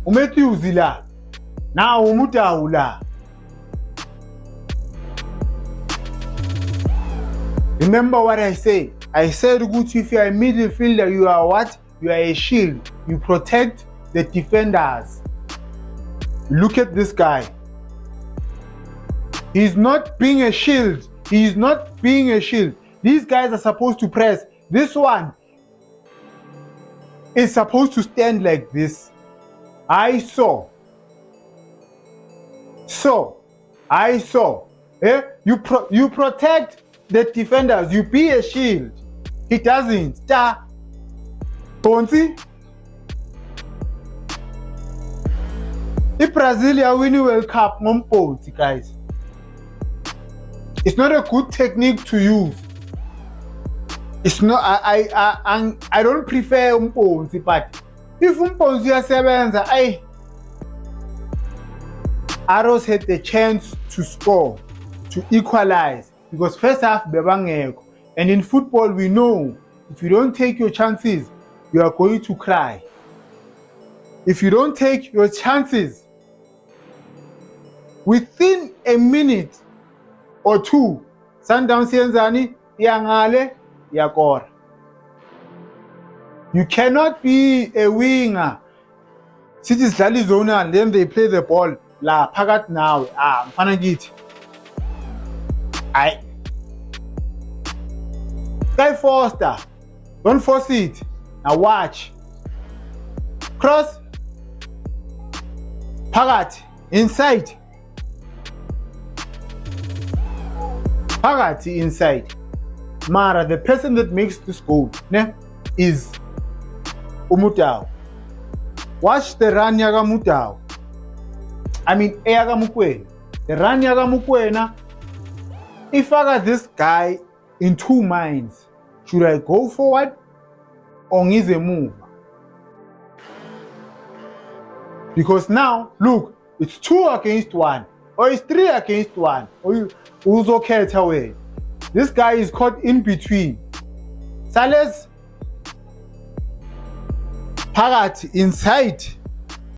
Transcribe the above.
uMatthews la now uMutau la. Remember what I said? I said if you are a midfielder, you are what? You are a shield. You protect the defenders. Look at this guy. He's not being a shield. He's not being a shield. These guys are supposed to press. This one is supposed to stand like this. I saw. You protect the defenders. You be a shield. He doesn't. Ponzi. If Brazil are winning World Cup, Ponzi, guys. It's not a good technique to use. It's not. I don't prefer Ponzi, but if Ponzi are Arrows had the chance to score, to equalize, because first half bebangeko. And in football we know if you don't take your chances, you are going to cry. If you don't take your chances, within a minute or two, Sundowns yenzani yangale yakora. You cannot be a winger. Cities dlala zonal, then they play the ball. La phakathi nawe mfana ngithi Guy Foster, don't force it. Now watch. Cross phakathi inside. Phakathi inside. Mara, the person that makes this goal is uMutau. Watch the run yaga Mutau. Eyaga Mokoena. The run yaga Mokoena. If I got this guy in two minds, should I go forward or is a move? Because now, look, it's 2 against 1, or it's 3 against 1, or who's okay away. This guy is caught in between. Sales phakathi inside.